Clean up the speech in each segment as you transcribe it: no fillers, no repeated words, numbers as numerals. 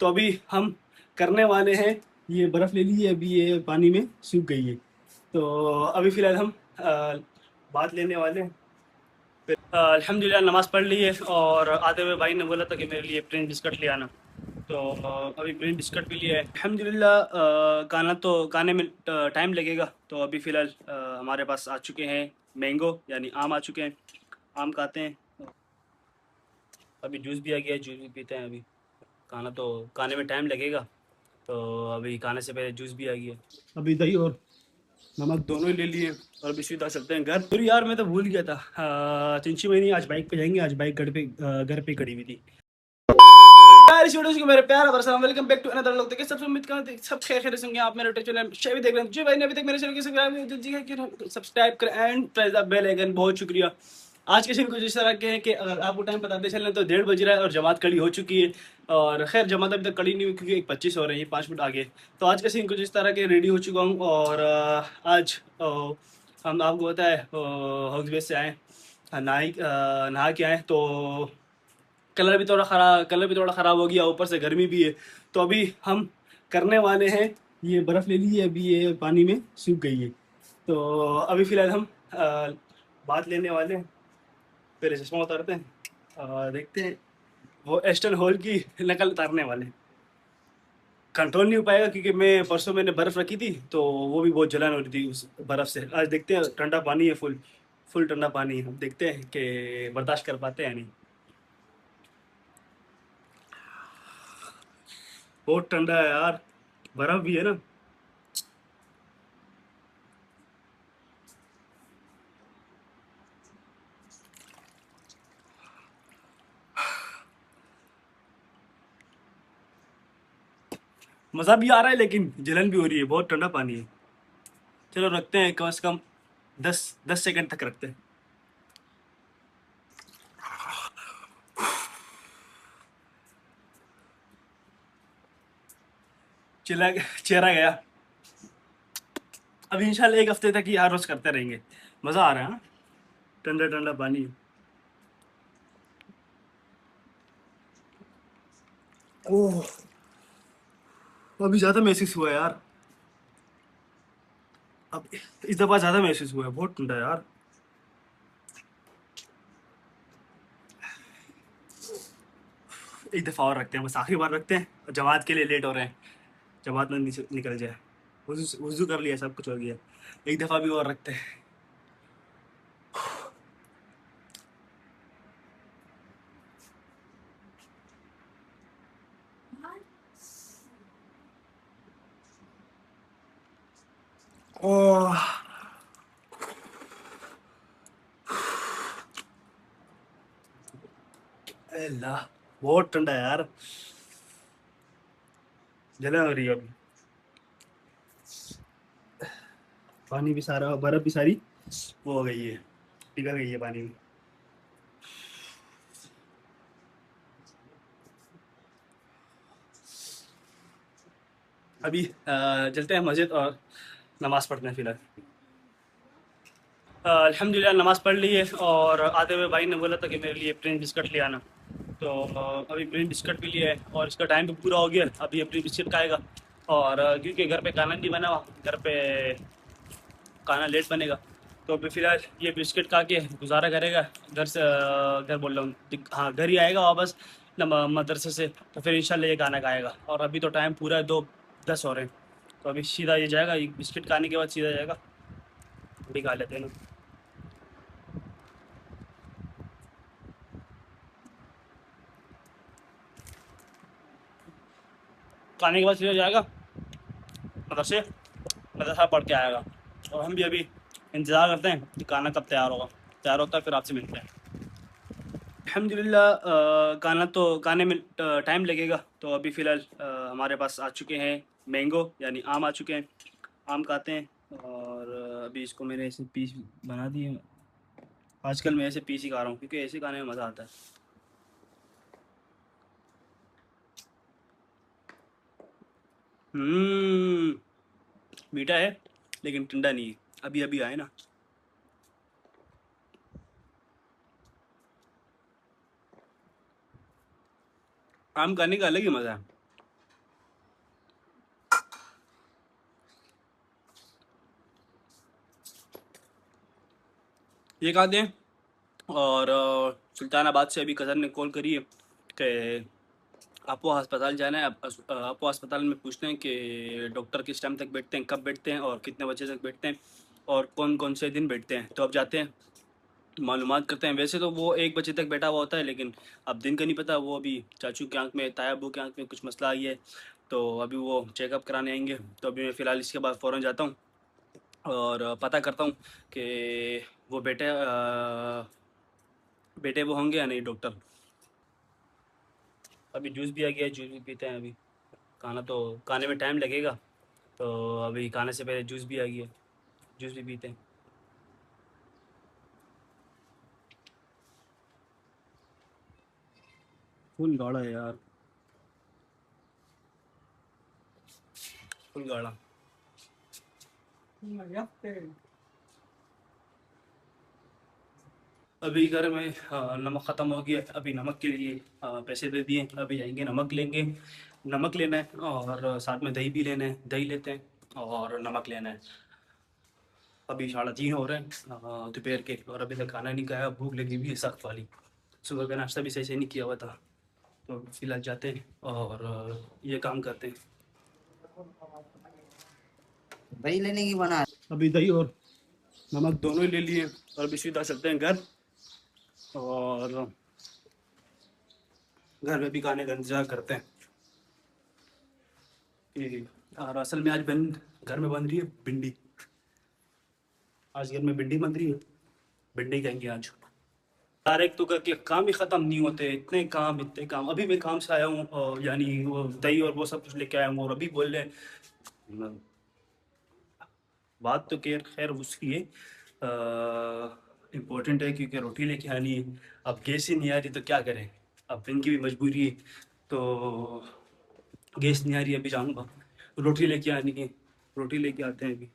तो अभी हम करने वाले हैं, ये बर्फ़ ले ली है, अभी ये पानी में सूख गई है। तो अभी फ़िलहाल हम बात लेने वाले हैं। अल्हम्दुलिल्लाह नमाज़ पढ़ ली है और आते हुए भाई ने बोला था कि मेरे लिए प्लेन बिस्किट ले आना। तो अभी प्लेन बिस्किट भी लिया है अल्हम्दुलिल्लाह। गाने में टाइम लगेगा। तो अभी फ़िलहाल हमारे पास आ चुके हैं मैंगो यानी आम आ चुके हैं। आम खाते हैं। अभी जूस भी आ गया है, जूस भी पीते हैं अभी। खाने में टाइम लगेगा। तो अभी खाने से पहले जूस भी आ गया। अभी दही और नमक दोनों ही ले लिए और अभी सीधा चलते हैं घर। फिर यार मैं तो भूल गया था, चिंची महीनी आज बाइक पे जाएंगे। आज बाइक घर पे खड़ी हुई थी यार। इस वीडियो को मेरे प्यार और वेलकम बैक टू अनदर लोग। देखिए सबसे उम्मीद करते हैं सब खैर खैरियत से होंगे। आप मेरे यूट्यूब चैनल शेयर देख रहे हैं जो भाई ने अभी तक मेरे चैनल को सब्सक्राइब करें and press the bell icon. बहुत शुक्रिया। आज के सीन कुछ इस तरह के हैं कि अगर आपको टाइम बताते चलें तो 1:30 बज रहा है और जमात खड़ी हो चुकी है। और खैर जमात अभी तक खड़ी नहीं हुई क्योंकि 1:25 हो रही है, 5 मिनट आगे। तो आज का सीन कुछ इस तरह के, रेडी हो चुका हूँ और आज हम आपको पता है हाउस बेस से आए, नहा के आए। तो कलर भी थोड़ा ख़राब हो गया, ऊपर से गर्मी भी है। तो अभी हम करने वाले हैं, ये बर्फ़ ले ली है, अभी ये पानी में सूख गई है। तो अभी फ़िलहाल हम बात लेने वाले हैं। पहले चश्मा उतारते हैं और देखते हैं। वो एस्टन हॉल की नकल उतारने वाले हैं। कंट्रोल नहीं हो पाएगा क्योंकि मैंने बर्फ़ रखी थी तो वो भी बहुत जलन हो रही थी उस बर्फ़ से। आज देखते हैं, ठंडा पानी है, फुल फुल ठंडा पानी है। हम देखते हैं कि बर्दाश्त कर पाते हैं या नहीं। बहुत ठंडा है यार, बर्फ़ भी है ना। मज़ा भी आ रहा है लेकिन जलन भी हो रही है, बहुत ठंडा पानी है। चलो रखते हैं, कम से कम 10 सेकंड तक रखते हैं। चेहरा गया। अब इंशाल्लाह 1 हफ्ते तक ही हर रोज़ करते रहेंगे। मज़ा आ रहा है, हाँ? ठंडा ठंडा पानी। ओह, अभी ज़्यादा महसूस हुआ है यार। अब इस दफ़ा ज़्यादा महसूस हुआ है, बहुत ठंडा है यार। एक दफ़ा और रखते हैं, बस आखिरी बार रखते हैं। जमात के लिए लेट हो रहे हैं, जमात में निकल जाए। वज़ू कर लिया, सब कुछ हो गया। एक दफ़ा भी और रखते हैं। ओह अल्लाह, बहुत ठंडा है यार, जलन हो रही है अभी। पानी भी सारा, बर्फ़ भी सारी वो हो गई है, पिघल गई है पानी में। अभी चलते हैं मस्जिद और नमाज़ पढ़ते हैं फ़िलहाल। अल्हम्दुलिल्लाह नमाज़ पढ़ ली है और आते हुए भाई ने बोला था कि मेरे लिए प्लेन बिस्किट ले आना। तो अभी प्लेन बिस्किट भी लिया है और इसका टाइम भी पूरा हो गया। अभी प्लेन बिस्किट खाएगा और क्योंकि घर पे खाना नहीं बना हुआ, घर पे खाना लेट बनेगा। तो अभी फ़िलहाल ये बिस्किट खा के गुज़ारा करेगा। घर बोल रहा हूँ, हाँ घर ही आएगा वापस मदरसे से। तो फिर इंशाल्लाह ये खाना खाएगा और अभी तो टाइम पूरा 2:10 हो रहे हैं। तो अभी सीधा ये जाएगा, ये बिस्किट खाने के बाद सीधा जाएगा। अभी खा लेते हैं ना, खाने के बाद सीधा जाएगा मदरसे, मदरसा पढ़ के आएगा। और हम भी अभी इंतज़ार करते हैं कि खाना कब तैयार होगा। तैयार होता है फिर आपसे मिलते हैं। अल्हम्दुलिल्लाह खाने में टाइम लगेगा। तो अभी फ़िलहाल हमारे पास आ चुके हैं मैंगो यानी आम आ चुके हैं। आम खाते हैं और अभी इसको मैंने ऐसे पीस बना दिए। आजकल मैं ऐसे पीस ही खा रहा हूँ क्योंकि ऐसे खाने में मज़ा आता है। हम्म, मीठा है लेकिन ठंडा नहीं है, अभी अभी आए ना। आम खाने का अलग ही मज़ा है। ये कहा दें। और सुल्तानाबाद से अभी कज़न ने कॉल करी है कि आपको अस्पताल जाना है। आपको अस्पताल में पूछते हैं कि डॉक्टर किस टाइम तक बैठते हैं, कब बैठते हैं और कितने बजे तक बैठते हैं और कौन कौन से दिन बैठते हैं। तो अब जाते हैं, मालूमात करते हैं। वैसे तो वो 1 बजे तक बैठा हुआ होता है, लेकिन अब दिन का नहीं पता। वो अभी चाचू की आंख में, ताया अबू की आंख में कुछ मसला आई है, तो अभी वो चेकअप कराने आएंगे। तो अभी मैं फ़िलहाल इसके बाद फ़ौरन जाता हूँ और पता करता हूँ कि वो बेटे वो होंगे या नहीं डॉक्टर। अभी जूस भी आ गया है, जूस भी पीते हैं। अभी खाने में टाइम लगेगा, तो अभी खाने से पहले जूस भी आ गया, जूस भी पीते हैं। फुल गाढ़ा है यार, फुल गाढ़ा। अभी घर में नमक ख़त्म हो गया। अभी नमक के लिए पैसे दे दिए। अभी जाएंगे नमक लेंगे। नमक लेना है और साथ में दही भी लेना है, दही लेते हैं और नमक लेना है। अभी 3:30 हो रहे हैं दोपहर के, और अभी तक खाना नहीं खाया। भूख लगी हुई है सख्त वाली। सुबह का नाश्ता भी सही से नहीं किया हुआ था। तो फिलहाल जाते हैं और ये काम करते हैं। दही लेने की बना। अभी दही और नमक दोनों ही ले लिए और अभी सीधा चलते हैं घर। और घर में भी खाने का इंतजार करते हैं कि और असल में आज घर में बन रही है भिंडी। आज घर में भिंडी बन रही है, भिंडी खाएंगे आज यार। एक तो करके काम ही ख़त्म नहीं होते, इतने काम इतने काम। अभी मैं काम से आया हूँ और यानी वो दही और वो सब कुछ लेके आया हूँ और अभी बोल रहे हैं। बात तो खैर खैर उसकी है, इम्पोर्टेंट है क्योंकि रोटी लेके आनी है। अब गैस ही नहीं आ रही तो क्या करें, अब इनकी भी मजबूरी है। तो गैस नहीं आ रही, अभी जाऊँगा रोटी लेके आनी है, रोटी लेके आते हैं अभी।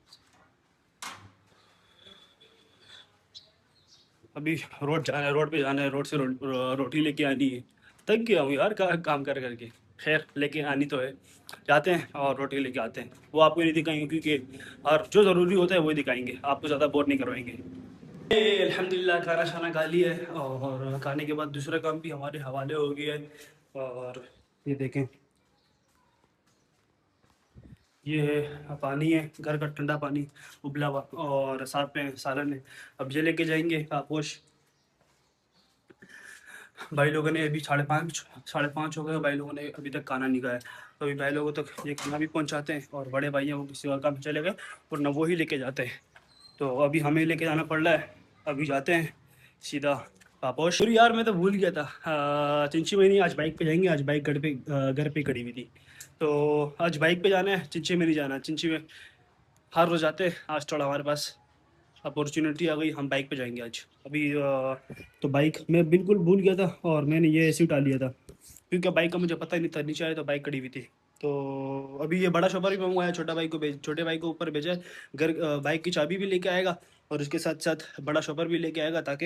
अभी रोड जाना है, रोड पे जाना है, रोड से रोटी लेके आनी है। थक गया हूँ यार काम कर करके। खैर लेके आनी तो है, जाते हैं और रोटी लेके आते हैं। वो आपको नहीं दिखाएंगे क्योंकि और जो ज़रूरी होता है वही दिखाएंगे, आपको ज़्यादा बोर नहीं करवाएंगे। अल्हम्दुलिल्लाह खाना शाना खा लिया है और खाने के बाद दूसरा काम भी हमारे हवाले हो गया है। और ये देखें, ये है पानी है, घर का ठंडा पानी उबला हुआ और साथ में सालन है। अब ये लेके जाएंगे आपोश। भाई लोगों ने अभी 5:30 हो गए, भाई लोगों ने अभी तक खाना नहीं खाया। तो अभी भाई लोगों तक ये खाना भी पहुंचाते हैं और बड़े भाई हैं वो किसी और काम पे चले गए और न वो ही लेके जाते हैं। तो अभी हमें लेके जाना पड़ रहा है। अभी जाते हैं सीधा पापोश। फिर यार मैं तो भूल गया था, चिंची में नहीं, आज बाइक पे जाएंगे। आज बाइक घर पे खड़ी हुई थी, तो आज बाइक पे जाना है, चिंची में नहीं जाना। चिंची में हर रोज़ आते हैं, आज थोड़ा हमारे पास अपॉर्चुनिटी आ गई, हम बाइक पे जाएंगे आज। अभी तो बाइक मैं बिल्कुल भूल गया था और मैंने ये ऐसे उठा लिया था क्योंकि बाइक का मुझे पता ही नहीं था। नीचे आया तो बाइक खड़ी हुई थी। तो अभी ये बड़ा शॉपर भी मंगवाया, छोटे भाई को ऊपर भेजा है। बाइक की चाबी भी लेके आएगा और उसके साथ साथ बड़ा शॉपर भी लेके आएगा ताकि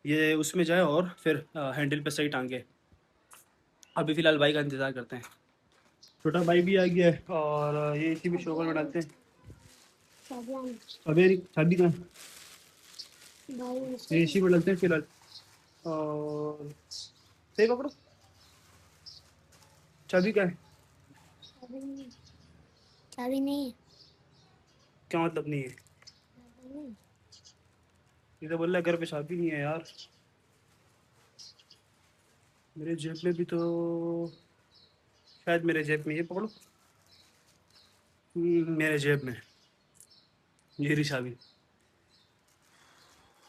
ये उसमें जाए और फिर हैंडल पे सही टांगे। अभी फ़िलहाल बाइक का इंतज़ार करते हैं। छोटा भाई भी आ गया है और ये इसी भी शॉपर में डालते हैं। अबे चाबी कहाँ है? ये इसी में डालते हैं फिलहाल। और सही पकड़ो, चाबी क्या है? चाबी नहीं है। क्या मतलब नहीं है? ये तो बोल रहा है घर पे चाबी नहीं है यार। मेरे जेब में भी तो, शायद मेरे जेब में, ये पकड़ो। मेरे जेब में ये रही चाबी।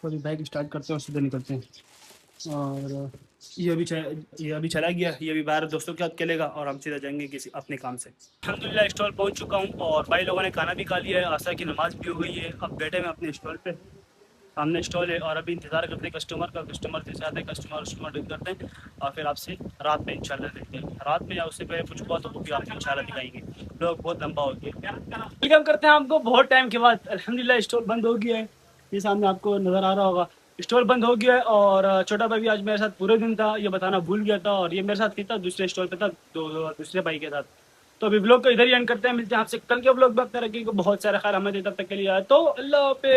तो अभी बाइक स्टार्ट करते हैं और सीधे निकलते हैं। और ये अभी चला गया, ये अभी बाहर दोस्तों के साथ खेलेगा और हम सीधा जाएंगे किसी अपने काम से। अल्हम्दुलिल्लाह स्टॉल पहुंच चुका हूं और भाई लोगों ने खाना भी खा लिया है, आशा की नमाज़ भी हो गई है। अब बैठे हैं अपने स्टॉल पे, सामने स्टॉल है और अभी इंतज़ार करते हैं कस्टमर का। कस्टमर जैसे आते हैं कस्टमर डील करते हैं और फिर आपसे रात में इंशाल्लाह देखते हैं। रात में या उससे पहले कुछ हुआ तो वो भी आपको इंशाल्लाह दिखाएंगे। लोग बहुत लंबा हो गया, वेलकम करते हैं आपको बहुत टाइम के बाद। अल्हम्दुलिल्लाह स्टॉल बंद हो गया है, ये सामने आपको नज़र आ रहा होगा। स्टॉल बंद हो गया है और छोटा भाई भी आज मेरे साथ पूरे दिन था, ये बताना भूल गया था। और ये मेरे साथ नहीं था, दूसरे स्टॉल पे था, दूसरे भाई के साथ। तो अभी ब्लॉग को इधर ही एंड करते हैं, मिलते हैं आपसे कल के ब्लॉग में। अपने रखिएगा बहुत सारा ख्याल, हमें तब तक के लिए तो अल्लाह हाफिज़।